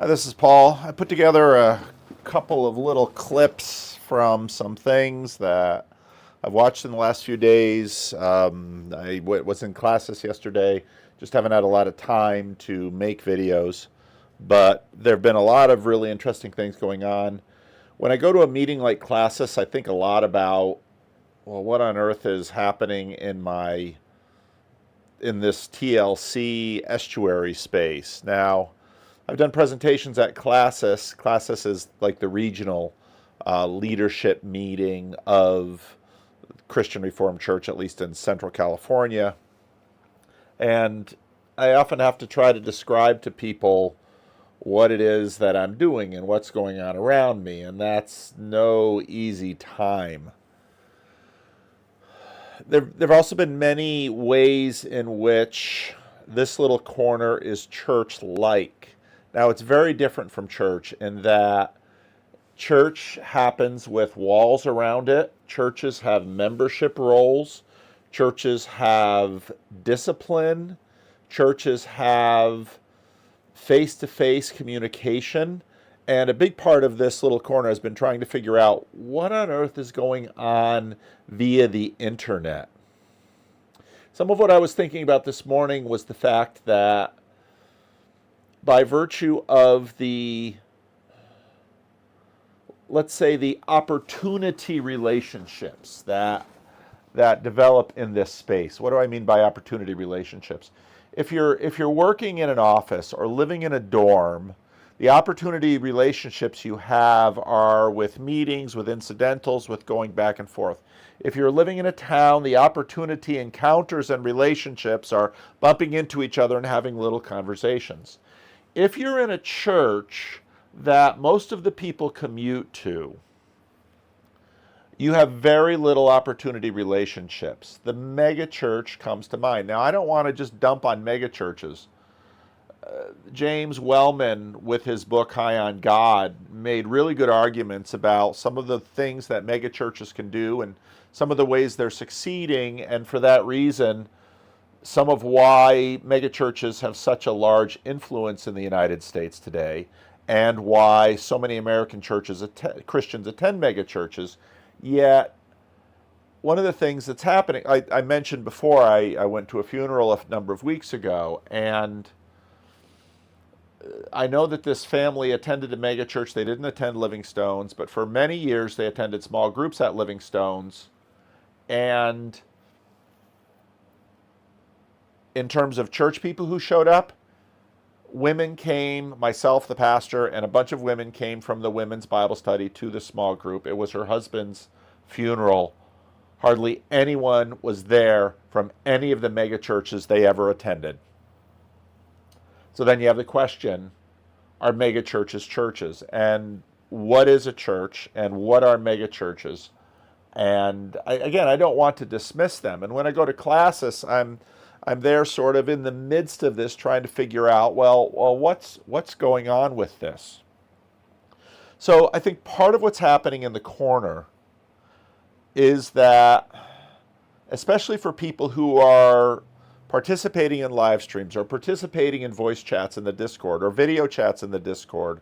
Hi, this is Paul. I put together a couple of little clips from some things that I've watched in the last few days. Was in classes yesterday, just haven't had a lot of time to make videos, but there have been a lot of really interesting things going on. When I go to a meeting like classes, I think a lot about, well, what on earth is happening in this TLC estuary space. Now, I've done presentations at Classis. Classis is like the regional leadership meeting of Christian Reformed Church, at least in Central California. And I often have to try to describe to people what it is that I'm doing and what's going on around me, and that's no easy time. There have also been many ways in which this little corner is church-like. Now, it's very different from church in that church happens with walls around it. Churches have membership roles. Churches have discipline. Churches have face-to-face communication. And a big part of this little corner has been trying to figure out what on earth is going on via the internet. Some of what I was thinking about this morning was the fact that by virtue of let's say, the opportunity relationships that develop in this space. What do I mean by opportunity relationships? If you're working in an office or living in a dorm, the opportunity relationships you have are with meetings, with incidentals, with going back and forth. If you're living in a town, the opportunity encounters and relationships are bumping into each other and having little conversations. If you're in a church that most of the people commute to, you have very little opportunity relationships. The mega church comes to mind. Now, I don't want to just dump on mega churches. James Wellman, with his book High on God, made really good arguments about some of the things that mega churches can do and some of the ways they're succeeding, and for that reason, some of why megachurches have such a large influence in the United States today, and why so many American Christians attend megachurches. Yet, one of the things that's happening, I mentioned before, I went to a funeral a number of weeks ago, and I know that this family attended a megachurch. They didn't attend Living Stones, but for many years they attended small groups at Living Stones. And in terms of church people who showed up, women came, myself, the pastor, and a bunch of women came from the women's Bible study to the small group. It was her husband's funeral. Hardly anyone was there from any of the mega churches they ever attended. So then you have the question, are mega churches churches? And what is a church? And what are mega churches? And I don't want to dismiss them. And when I go to classes, I'm there sort of in the midst of this trying to figure out, well, what's going on with this? So I think part of what's happening in the corner is that, especially for people who are participating in live streams or participating in voice chats in the Discord or video chats in the Discord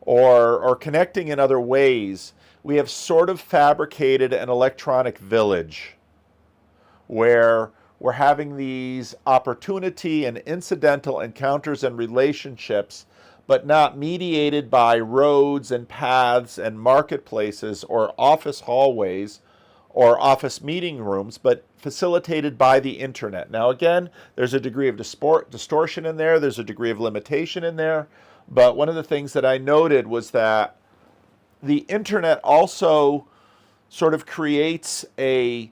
or connecting in other ways, we have sort of fabricated an electronic village where we're having these opportunity and incidental encounters and relationships, but not mediated by roads and paths and marketplaces or office hallways or office meeting rooms, but facilitated by the internet. Now, again, there's a degree of distortion in there. There's a degree of limitation in there. But one of the things that I noted was that the internet also sort of creates a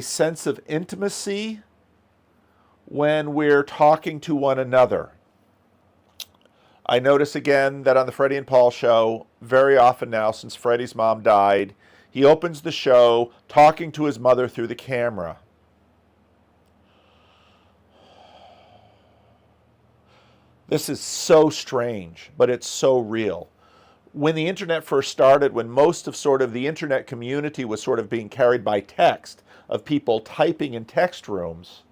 sense of intimacy when we're talking to one another. I notice again that on the Freddie and Paul show, very often now since Freddie's mom died, he opens the show talking to his mother through the camera. This is so strange, but it's so real. When the internet first started, when most of sort of the internet community was sort of being carried by text, of people typing in text rooms,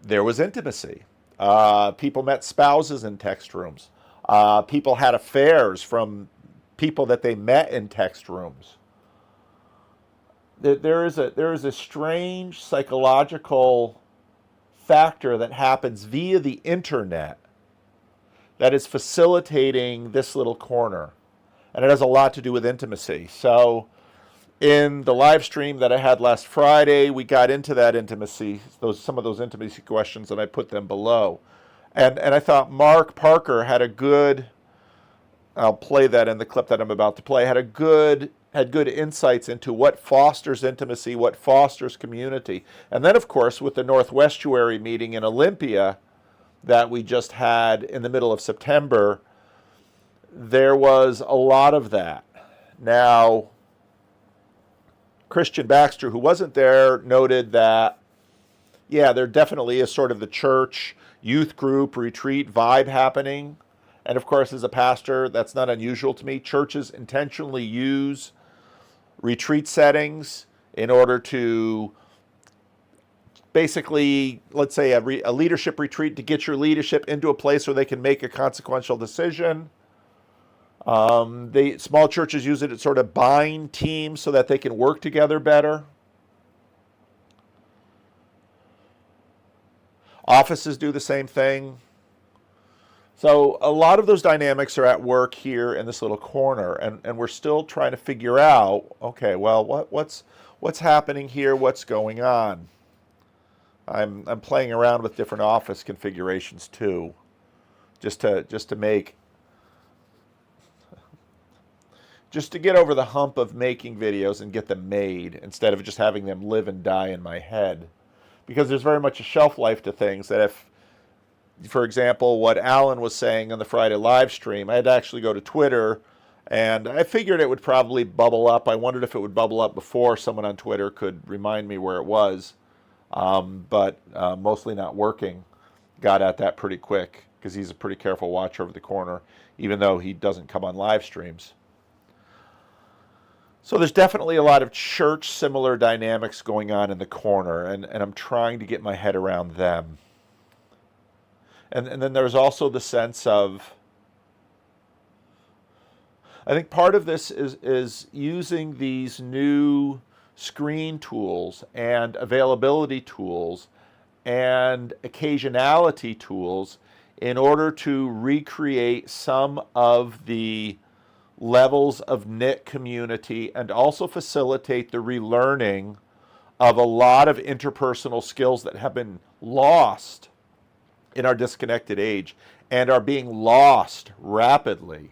there was intimacy. People met spouses in text rooms. People had affairs from people that they met in text rooms. There is a strange psychological factor that happens via the internet that is facilitating this little corner. And it has a lot to do with intimacy. So in the live stream that I had last Friday, we got into that intimacy, some of those intimacy questions, and I put them below. And I thought Mark Parker had a good, I'll play that in the clip that I'm about to play, had good insights into what fosters intimacy, what fosters community. And then, of course, with the Northwestuary meeting in Olympia that we just had in the middle of September, there was a lot of that. Now, Christian Baxter, who wasn't there, noted that, yeah, there definitely is sort of the church, youth group, retreat vibe happening. And of course, as a pastor, that's not unusual to me. Churches intentionally use retreat settings in order to basically, let's say, a leadership retreat to get your leadership into a place where they can make a consequential decision. Small churches use it to sort of bind teams so that they can work together better. Offices do the same thing. So a lot of those dynamics are at work here in this little corner, and we're still trying to figure out, okay, well, what's happening here? What's going on? I'm playing around with different office configurations too, just to get over the hump of making videos and get them made instead of just having them live and die in my head. Because there's very much a shelf life to things that if, for example, what Alan was saying on the Friday live stream, I had to actually go to Twitter, and I figured it would probably bubble up. I wondered if it would bubble up before someone on Twitter could remind me where it was, but mostly not working. Got at that pretty quick because he's a pretty careful watcher over the corner, even though he doesn't come on live streams. So there's definitely a lot of church-similar dynamics going on in the corner, and I'm trying to get my head around them. And then there's also the sense of, I think part of this is using these new screen tools and availability tools and occasionality tools in order to recreate some of the levels of knit community and also facilitate the relearning of a lot of interpersonal skills that have been lost in our disconnected age and are being lost rapidly.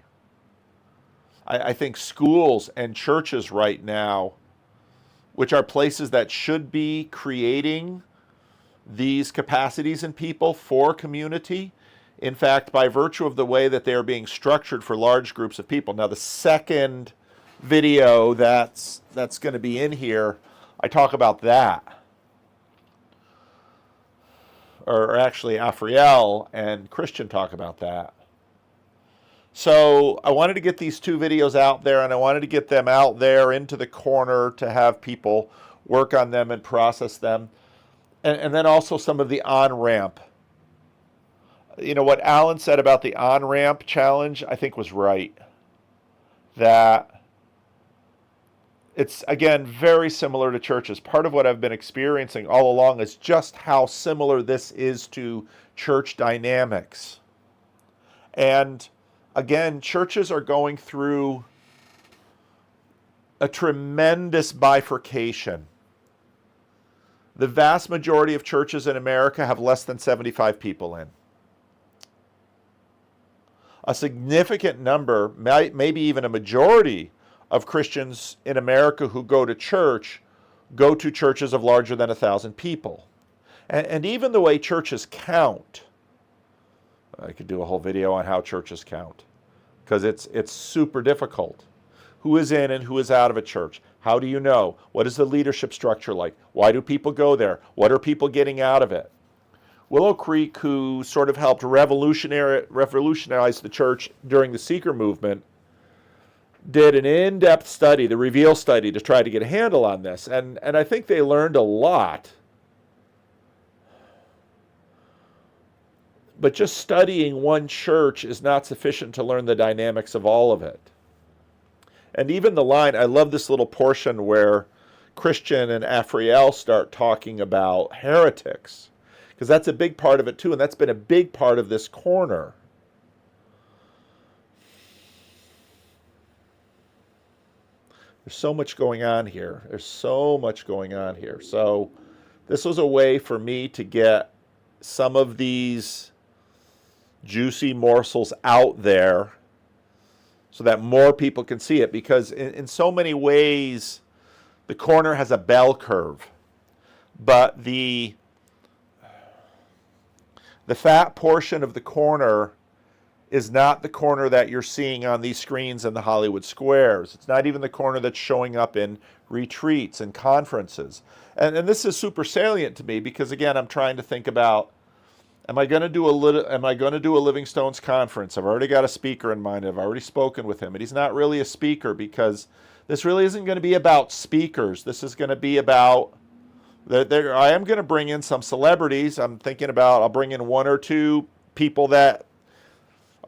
I think schools and churches right now, which are places that should be creating these capacities in people for community, in fact, by virtue of the way that they are being structured for large groups of people. Now, the second video that's going to be in here, I talk about that. Or actually, Afriel and Christian talk about that. So I wanted to get these two videos out there, and I wanted to get them out there into the corner to have people work on them and process them. And then also some of the on-ramp. You know, what Alan said about the on-ramp challenge, I think was right. That it's, again, very similar to churches. Part of what I've been experiencing all along is just how similar this is to church dynamics. And again, churches are going through a tremendous bifurcation. The vast majority of churches in America have less than 75 people in. A significant number, maybe even a majority of Christians in America who go to churches of larger than 1,000 people. And even the way churches count, I could do a whole video on how churches count, because it's super difficult. Who is in and who is out of a church? How do you know? What is the leadership structure like? Why do people go there? What are people getting out of it? Willow Creek, who sort of helped revolutionize the church during the seeker movement, did an in-depth study, the Reveal study, to try to get a handle on this. And I think they learned a lot. But just studying one church is not sufficient to learn the dynamics of all of it. And even the line, I love this little portion where Christian and Afriel start talking about heretics, because that's a big part of it too, and that's been a big part of this corner. There's so much going on here. There's so much going on here. So this was a way for me to get some of these juicy morsels out there so that more people can see it, because in so many ways the corner has a bell curve, but the fat portion of the corner is not the corner that you're seeing on these screens in the Hollywood squares. It's not even the corner that's showing up in retreats and conferences. And this is super salient to me because, again, I'm trying to think about, am I going to do a Living Stones conference? I've already got a speaker in mind. I've already spoken with him, and he's not really a speaker because this really isn't going to be about speakers. This is going to be about, I am going to bring in some celebrities. I'm thinking about, I'll bring in one or two people that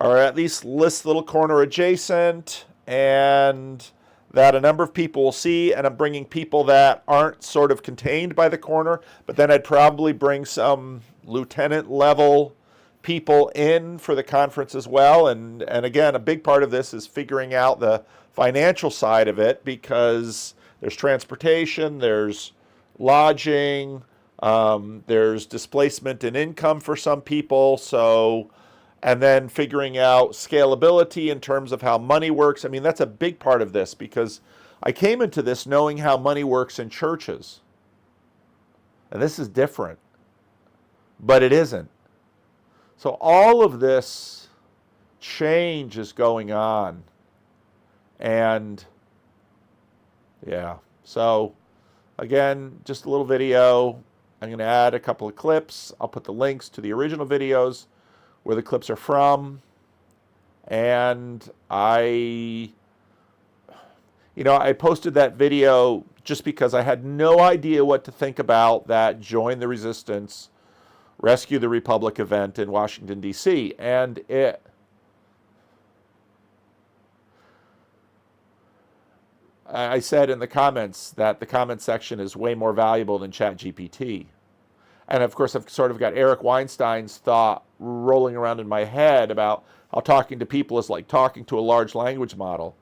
are at least this little corner adjacent, and that a number of people will see, and I'm bringing people that aren't sort of contained by the corner, but then I'd probably bring some lieutenant level people in for the conference as well. And again, a big part of this is figuring out the financial side of it, because there's transportation, there's lodging, there's displacement in income for some people. So, and then figuring out scalability in terms of how money works. I mean, that's a big part of this, because I came into this knowing how money works in churches. And this is different, but it isn't. So all of this change is going on. And yeah, so again, just a little video. I'm going to add a couple of clips. I'll put the links to the original videos where the clips are from. And I posted that video just because I had no idea what to think about that Join the Resistance, Rescue the Republic event in Washington, D.C. And I said in the comments that the comment section is way more valuable than ChatGPT. And of course, I've sort of got Eric Weinstein's thought rolling around in my head about how talking to people is like talking to a large language model.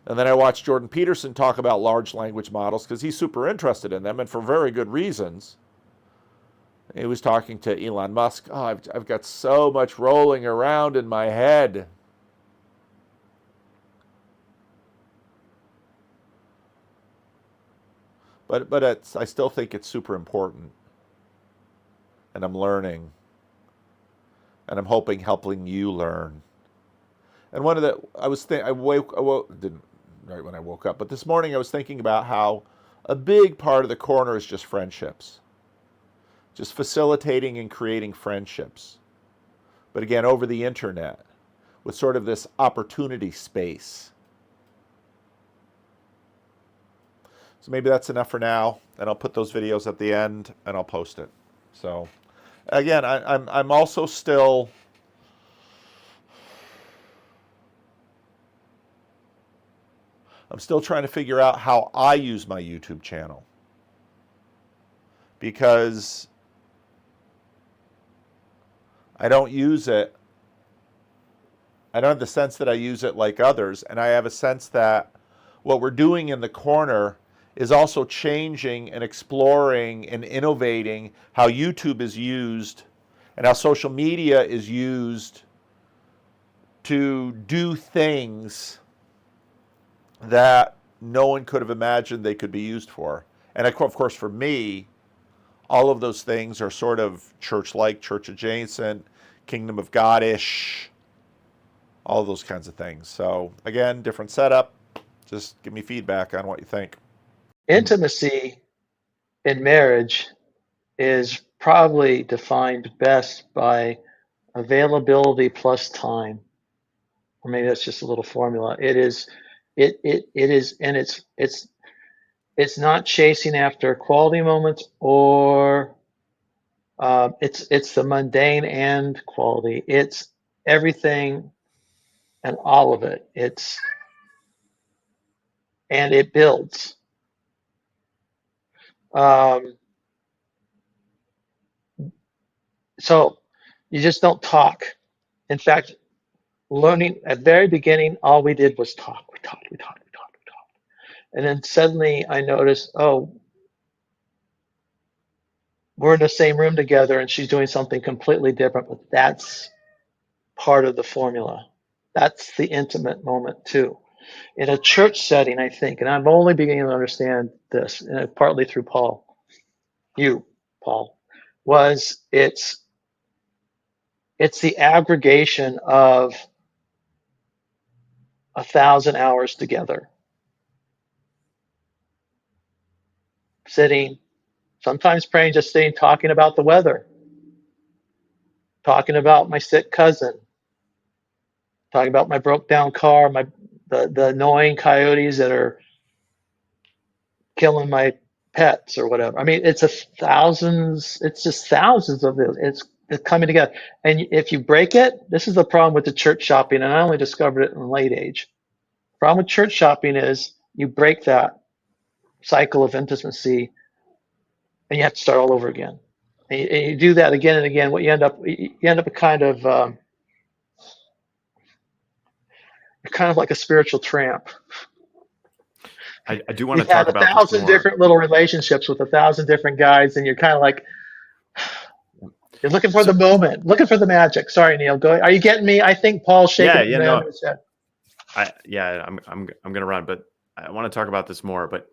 And then I watched Jordan Peterson talk about large language models because he's super interested in them, and for very good reasons. He was talking to Elon Musk. Oh, I've got so much rolling around in my head. But I still think it's super important. And I'm learning. And I'm helping you learn. And one of the, I woke, didn't right when I woke up, but this morning I was thinking about how a big part of the corner is just friendships. Just facilitating and creating friendships. But again, over the internet, with sort of this opportunity space. So maybe that's enough for now, and I'll put those videos at the end, and I'll post it. So, again, I'm also still trying to figure out how I use my YouTube channel, because I don't use it. I don't have the sense that I use it like others, and I have a sense that what we're doing in the corner is also changing and exploring and innovating how YouTube is used and how social media is used to do things that no one could have imagined they could be used for. And of course, for me, all of those things are sort of church-like, church-adjacent, kingdom of God-ish, all of those kinds of things. So again, different setup. Just give me feedback on what you think. Intimacy in marriage is probably defined best by availability plus time. Or maybe that's just a little formula. It is, and it's not chasing after quality moments or It's the mundane and quality. It's everything and all of it. And it builds. Um, so you just don't talk. In fact, learning at the very beginning, all we did was talk. We talked, we talked, we talked, we talked. And then suddenly I noticed, oh, we're in the same room together and she's doing something completely different, but that's part of the formula. That's the intimate moment too. In a church setting, I think, and I'm only beginning to understand this, and partly through Paul, was it's the aggregation of 1,000 hours together, sitting, sometimes praying, just sitting, talking about the weather, talking about my sick cousin, talking about my broke down car, the annoying coyotes that are killing my pets or whatever. I mean, it's just thousands of it. It's coming together. And if you break it, this is the problem with the church shopping. And I only discovered it in late age. The problem with church shopping is you break that cycle of intimacy and you have to start all over again. And you do that again and again. What you end up a kind of like a spiritual tramp. I do want to You've had talk a about this thousand more. different little relationships with 1,000 different guys, and you're kind of like, you're looking for the So moment, looking for the magic. Sorry, Neil. Go. Are you getting me? I think Paul's shaking yeah, his yeah, head. no, I'm gonna run, but I want to talk about this more. But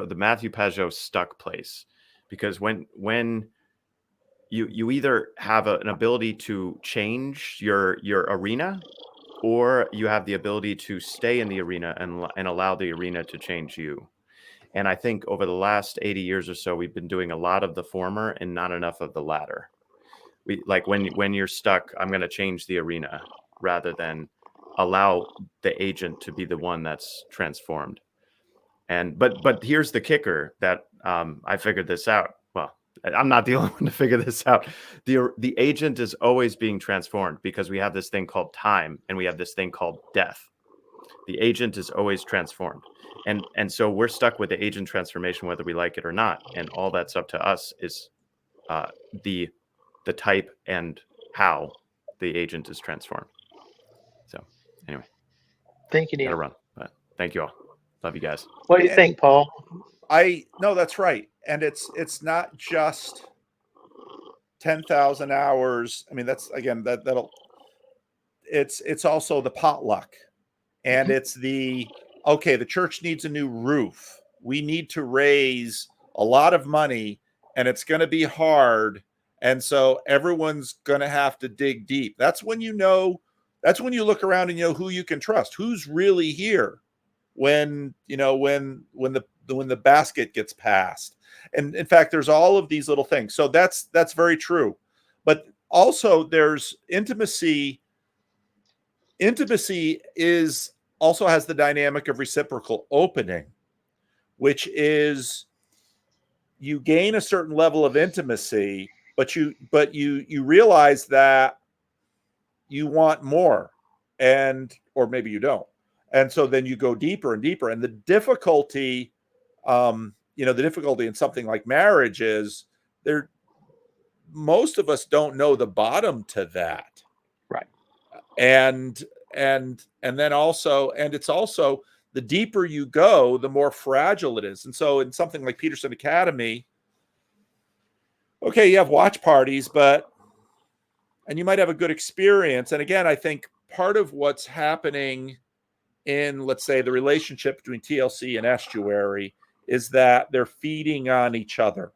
the Matthew Pajot stuck place, because when you either have an ability to change your arena, or you have the ability to stay in the arena and allow the arena to change you. And I think over the last 80 years or so, we've been doing a lot of the former and not enough of the latter. We like when you're stuck, I'm going to change the arena rather than allow the agent to be the one that's transformed. And but here's the kicker that I figured this out. Well, I'm not the only one to figure this out. The agent is always being transformed because we have this thing called time and we have this thing called death. The agent is always transformed. And so we're stuck with the agent transformation whether we like it or not. And all that's up to us is uh, the type and how the agent is transformed. So anyway, Thank you, gotta Neil. run. But thank you all. Love you guys. What do you And think, Paul? no, that's right. And it's not just 10,000 hours. I mean, that's again that'll it's also the potluck, and it's the okay, the church needs a new roof. We need to raise a lot of money, and it's going to be hard, and so everyone's going to have to dig deep. That's when you know, that's when you look around and you know who you can trust, who's really here when, you know, when the basket gets passed. And in fact, there's all of these little things. So that's very true. But also there's intimacy. Intimacy is also has the dynamic of reciprocal opening, which is you gain a certain level of intimacy, but you realize that you want more, and or maybe you don't, and so then you go deeper and deeper. And the difficulty, the difficulty in something like marriage is there. Most of us don't know the bottom to that, Right. and and then also, and it's also the deeper you go, the more fragile it is. And so in something like Peterson Academy, okay, you have watch parties, but and you might have a good experience. And again, I think part of what's happening in, let's say, the relationship between TLC and Estuary is that they're feeding on each other.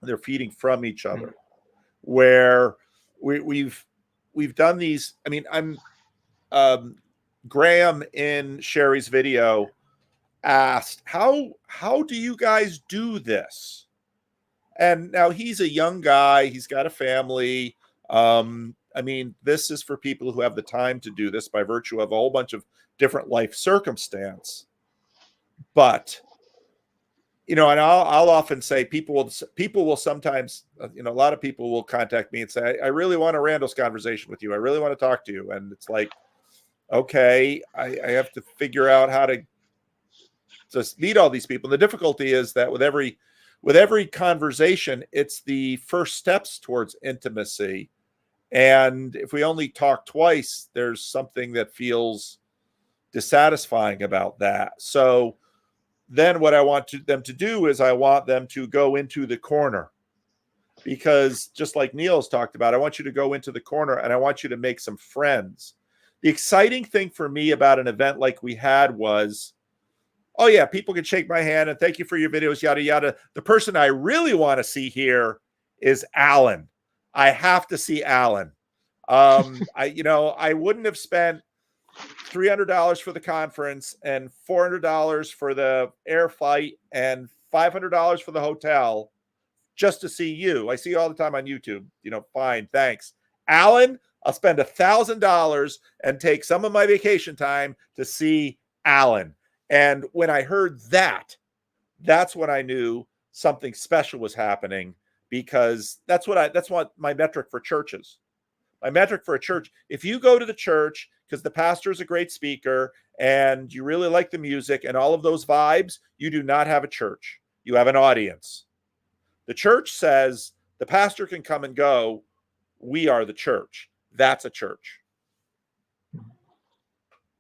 They're feeding from each other. Where we've done these. I mean, Graham in Sherry's video asked, how do you guys do this? And now he's a young guy, he's got a family. I mean, this is for people who have the time to do this by virtue of a whole bunch of different life circumstance. But and I'll often say people will sometimes, a lot of people will contact me and say, I really want a Randos conversation with you. I really want to talk to you. And it's like, okay, I have to figure out how to just meet all these people. And the difficulty is that with every conversation, it's the first steps towards intimacy. And if we only talk twice, there's something that feels dissatisfying about that. So then what I want them to do is I want them to go into the corner, because just like Neil's talked about, I want you to go into the corner and I want you to make some friends. The exciting thing for me about an event like we had was, oh yeah, people can shake my hand and thank you for your videos, yada, yada. The person I really want to see here is Alan. I have to see Alan. I wouldn't have spent $300 for the conference and $400 for the air flight and $500 for the hotel just to see you. I see you all the time on YouTube. Fine, thanks. Alan, I'll spend $1,000 and take some of my vacation time to see Alan. And when I heard that, that's when I knew something special was happening, because that's what my metric for church is. My metric for a church, if you go to the church because the pastor is a great speaker and you really like the music and all of those vibes, you do not have a church. You have an audience. The church says the pastor can come and go. We are the church. That's a church.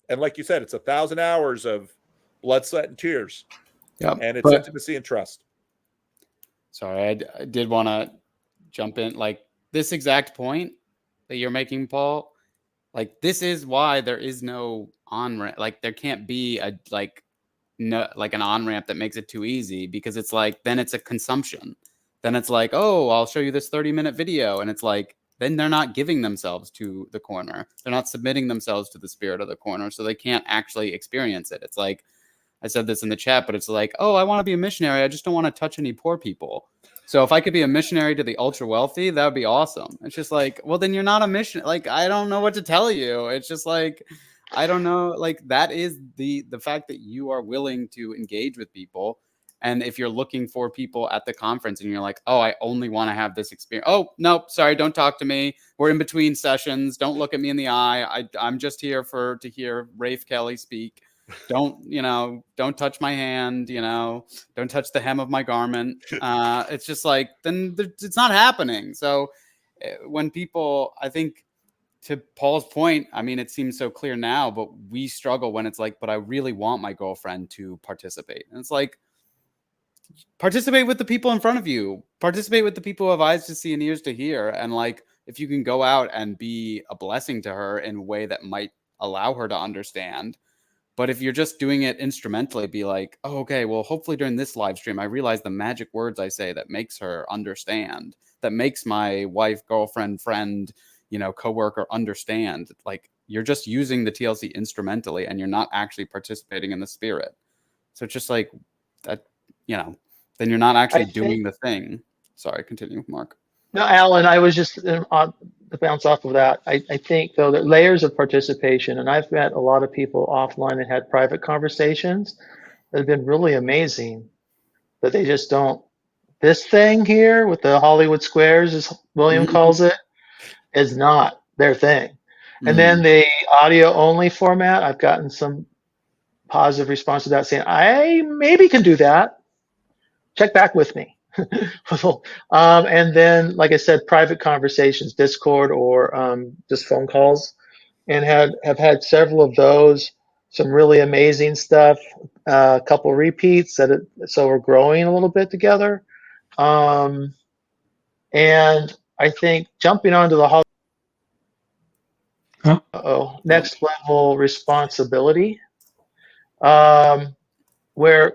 And like you said, it's 1,000 hours of blood, sweat, and tears. Yeah, and it's intimacy and trust. Sorry, I did want to jump in. Like this exact point that you're making, Paul, like this is why there is no on-ramp. Like there can't be an on-ramp that makes it too easy, because it's like, then it's a consumption. Then it's like, oh, I'll show you this 30-minute video. And it's like, then they're not giving themselves to the corner. They're not submitting themselves to the spirit of the corner. So they can't actually experience it. It's like, I said this in the chat, but it's like, oh, I want to be a missionary. I just don't want to touch any poor people. So if I could be a missionary to the ultra wealthy, that would be awesome. It's just like, well, then you're not a mission. Like, I don't know what to tell you. It's just like, I don't know. Like that is the fact that you are willing to engage with people. And if you're looking for people at the conference and you're like, oh, I only want to have this experience. Oh, no, sorry. Don't talk to me. We're in between sessions. Don't look at me in the eye. I'm just here to hear Rafe Kelly speak. Don't touch my hand, don't touch the hem of my garment. It's just like, then it's not happening. So when people, I think to Paul's point, I mean, it seems so clear now, but we struggle when it's like, but I really want my girlfriend to participate. And it's like, participate with the people in front of you, participate with the people who have eyes to see and ears to hear. And like, if you can go out and be a blessing to her in a way that might allow her to understand. But if you're just doing it instrumentally, be like, oh, okay, well, hopefully during this live stream, I realize the magic words I say that makes her understand, that makes my wife, girlfriend, friend, coworker understand. Like you're just using the TLC instrumentally and you're not actually participating in the spirit. So it's just like that, then you're not actually doing the thing. Sorry, continue, Mark. No, Alan, I was just to bounce off of that. I think, though, that layers of participation, and I've met a lot of people offline that had private conversations that have been really amazing, that they just don't. This thing here with the Hollywood squares, as William calls it, is not their thing. And then the audio only format, I've gotten some positive response to that saying, I maybe can do that. Check back with me. And then, like I said, private conversations, Discord or just phone calls, and have had several of those. Some really amazing stuff. A couple repeats so we're growing a little bit together. And I think jumping onto the next level responsibility, where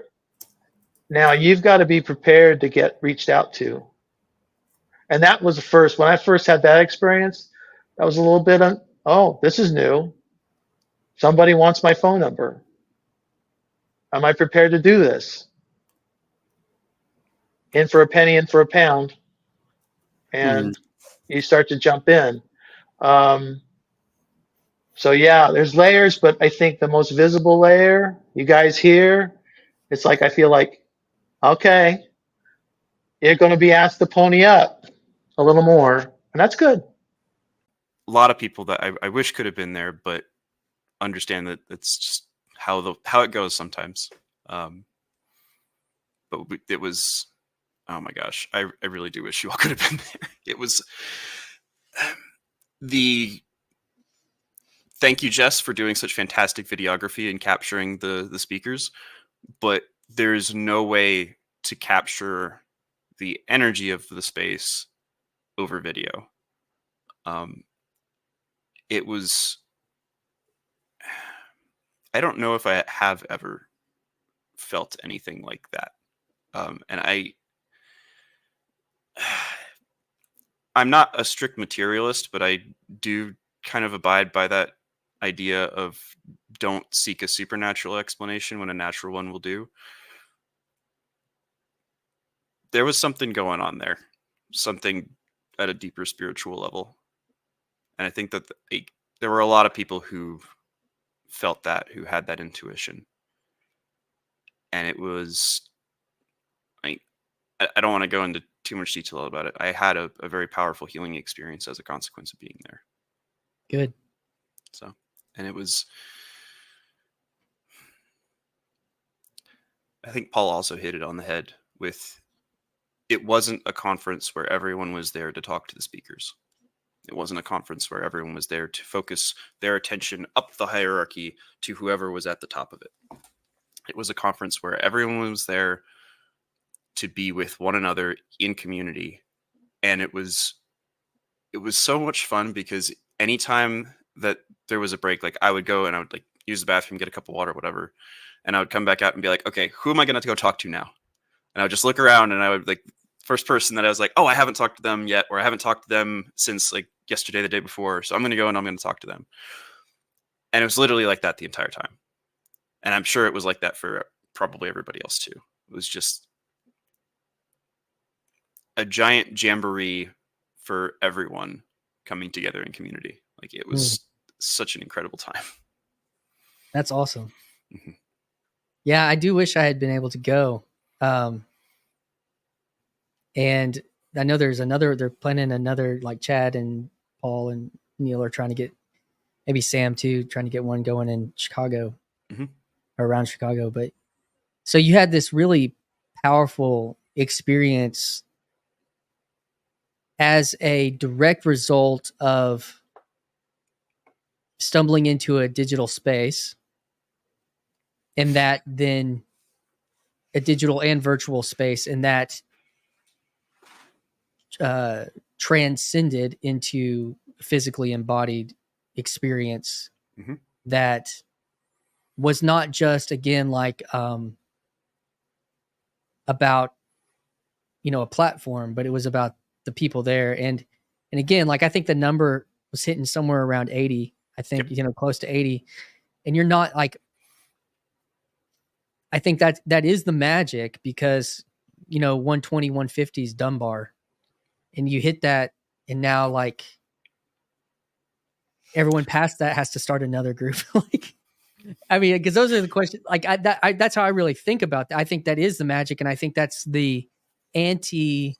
now you've got to be prepared to get reached out to. And that was when I first had that experience, that was a little bit this is new. Somebody wants my phone number. Am I prepared to do this? In for a penny, in for a pound. And you start to jump in. So yeah, there's layers, but I think the most visible layer, you guys here, it's like, I feel like Okay, you're going to be asked to pony up a little more, and that's good. A lot of people that I wish could have been there, but understand that it's just how it goes sometimes. But it was, oh my gosh, I really do wish you all could have been there. It was thank you, Jess, for doing such fantastic videography and capturing the speakers, but there's no way to capture the energy of the space over video. It was, I don't know if I have ever felt anything like that. And I'm not a strict materialist, but I do kind of abide by that idea of don't seek a supernatural explanation when a natural one will do. There was something going on there, something at a deeper spiritual level. And I think that there were a lot of people who felt that, who had that intuition. And it was, I don't want to go into too much detail about it. I had a very powerful healing experience as a consequence of being there. Good. So, and it was, I think Paul also hit it on the head with, it wasn't a conference where everyone was there to talk to the speakers. It wasn't a conference where everyone was there to focus their attention up the hierarchy to whoever was at the top of it. It was a conference where everyone was there to be with one another in community. And it was so much fun because anytime that there was a break, like I would go and I would like use the bathroom, get a cup of water, whatever. And I would come back out and be like, okay, who am I going to go talk to now? And I would just look around and I would like, first person that I was like, oh, I haven't talked to them yet, or I haven't talked to them since like yesterday, the day before. So I'm going to go and I'm going to talk to them. And it was literally like that the entire time. And I'm sure it was like that for probably everybody else too. It was just a giant jamboree for everyone coming together in community. Like it was such an incredible time. That's awesome. Mm-hmm. Yeah, I do wish I had been able to go. And I know they're planning another, like Chad and Paul and Neil are trying to get, maybe Sam too, trying to get one going in Chicago, or around Chicago. But so you had this really powerful experience as a direct result of stumbling into a digital space, and that then a digital and virtual space, and that transcended into physically embodied experience that was not just, again, like about, a platform, but it was about the people there. And again, like I think the number was hitting somewhere around 80, I think, close to 80. And you're not like, I think that is the magic, because 120, 150 is Dunbar, and you hit that, and now like everyone past that has to start another group. Like, I mean, because those are the questions. Like that's how I really think about that. I think that is the magic, and I think that's the anti.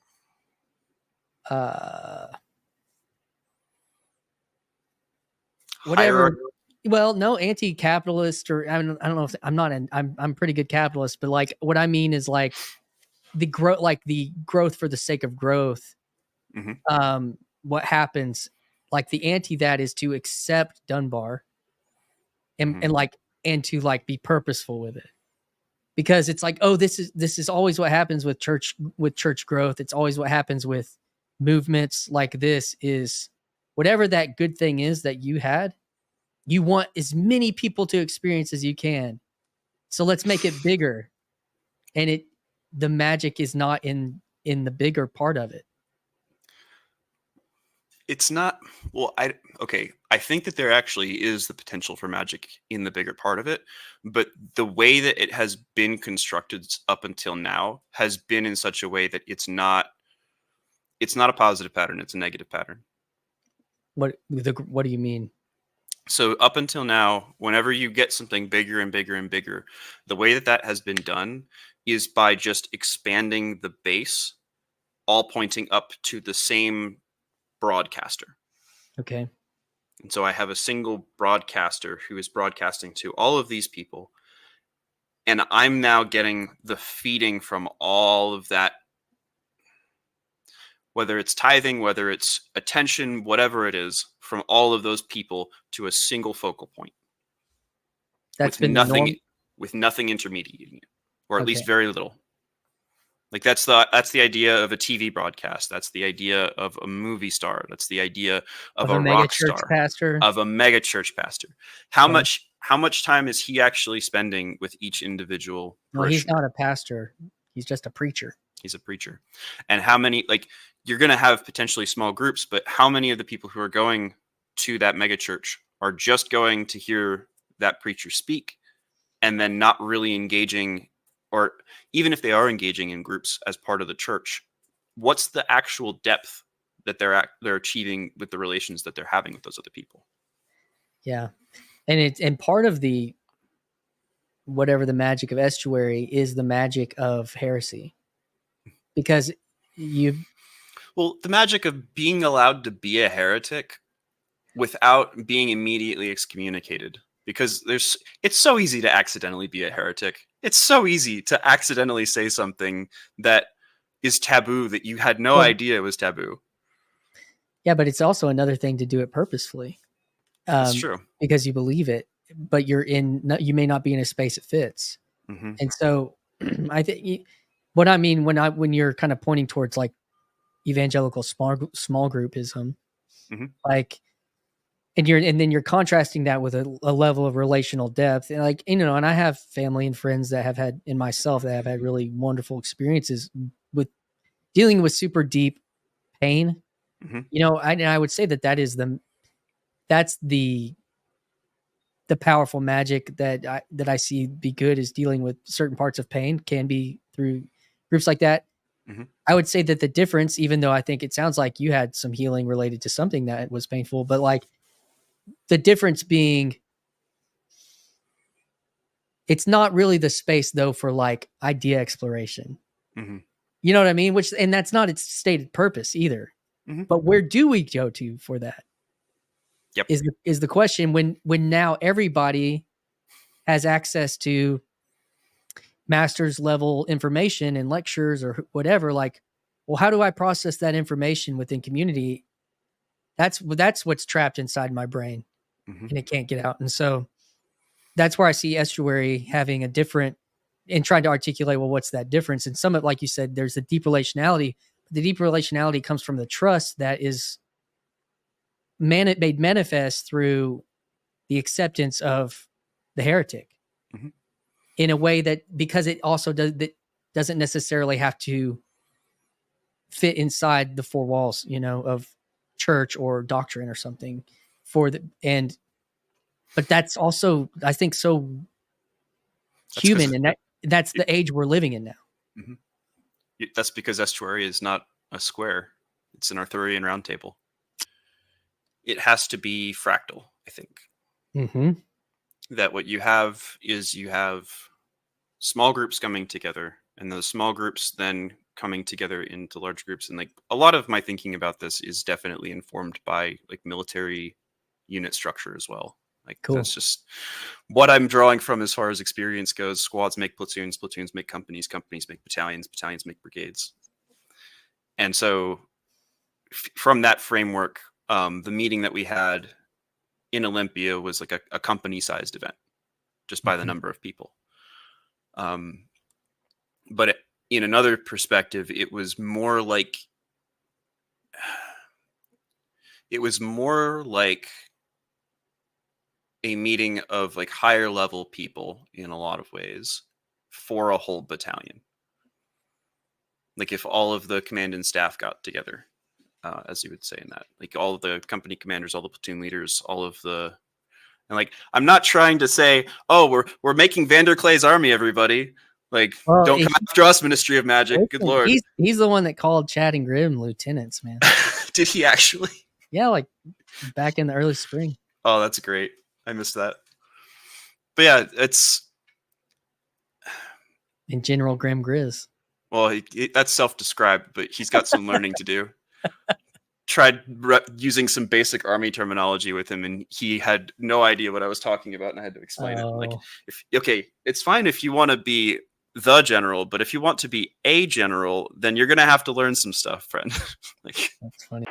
Whatever. Well, no, anti-capitalist, or I don't know if I'm pretty good capitalist, but like what I mean is like the growth for the sake of growth. What happens, like the anti that is to accept Dunbar and to like be purposeful with it, because it's like, oh, this is always what happens with church growth. It's always what happens with movements like this, is whatever that good thing is that you had, you want as many people to experience as you can. So let's make it bigger. And the magic is not in the bigger part of it. It's not, well, I think that there actually is the potential for magic in the bigger part of it, but the way that it has been constructed up until now has been in such a way that it's not a positive pattern, it's a negative pattern. What do you mean? So up until now, whenever you get something bigger and bigger and bigger, the way that has been done is by just expanding the base, all pointing up to the same broadcaster. Okay. And so I have a single broadcaster who is broadcasting to all of these people. And I'm now getting the feeding from all of that, whether it's tithing, whether it's attention, whatever it is, from all of those people to a single focal point. That's with been nothing, the norm. with nothing intermediating it, or at Okay. least very little. Like that's the idea of a TV broadcast. That's the idea of a movie star. That's the idea of a mega rock church star, pastor. of a mega church pastor. How Okay. much time is he actually spending with each individual No, he's parishioner? not a pastor. He's just a preacher. He's a preacher. And how many, like, you're going to have potentially small groups, but how many of the people who are going to that mega church are just going to hear that preacher speak and then not really engaging, or even if they are engaging in groups as part of the church, what's the actual depth that they're achieving with the relations that they're having with those other people? Yeah. And part of the whatever the magic of estuary is the magic of heresy. Because well, the magic of being allowed to be a heretic without being immediately excommunicated, because it's so easy to accidentally be a heretic. It's so easy to accidentally say something that is taboo that you had no idea was taboo. Yeah, but it's also another thing to do it purposefully. That's true. Because you believe it, but you may not be in a space it fits. Mm-hmm. And so I think what I mean when you're kind of pointing towards like evangelical small groupism, mm-hmm. like, and then you're contrasting that with a level of relational depth, and like, you know, and I have family and friends that have had, and myself, that have had really wonderful experiences with dealing with super deep pain. Mm-hmm. You know, I would say that's the powerful magic that I see be good, is dealing with certain parts of pain can be through groups like that. Mm-hmm. I would say that the difference, even though I think it sounds like you had some healing related to something that was painful, but like the difference being, it's not really the space though for like idea exploration. Mm-hmm. You know what I mean? And that's not its stated purpose either. Mm-hmm. But where do we go to for that? Yep. Is the question, when now everybody has access to master's level information and lectures or whatever, like, well, how do I process that information within community? That's what's trapped inside my brain, mm-hmm. and it can't get out. And so that's where I see estuary having a different, and trying to articulate, well, what's that difference? And some of, like you said, there's a deep relationality. The deep relationality comes from the trust that is made manifest through the acceptance of the heretic, mm-hmm. in a way that, because it also doesn't necessarily have to fit inside the four walls, you know, of church or doctrine or something but that's also, I think, so human, and that's the age we're living in now. Mm-hmm. That's because estuary is not a square. It's an Arthurian round table. It has to be fractal, I think. Mm-hmm. That what you have is you have small groups coming together, and those small groups then coming together into large groups. And like a lot of my thinking about this is definitely informed by like military unit structure as well. Like cool. That's just what I'm drawing from as far as experience goes. Squads make platoons, platoons make companies, companies make battalions, battalions make brigades. And so from that framework, the meeting that we had in Olympia was like a company-sized event, just by the number of people. But in another perspective, it was more like a meeting of like higher level people in a lot of ways for a whole battalion. Like if all of the command and staff got together, as you would say in that, like all of the company commanders, all the platoon leaders, and like, I'm not trying to say, oh, we're making Vanderclay's army, everybody. Like, well, don't come after us, Ministry of Magic. Listen, good Lord. He's the one that called Chad and Grim lieutenants, man. Did he actually? Yeah, like back in the early spring. Oh, that's great. I missed that. But yeah, And General Graham Grizz. Well, that's self-described, but he's got some learning to do. Tried using some basic army terminology with him, and he had no idea what I was talking about, and I had to explain it. Like, it's fine if you want to be the general, but if you want to be a general, then you're gonna have to learn some stuff, friend. Like, That's funny.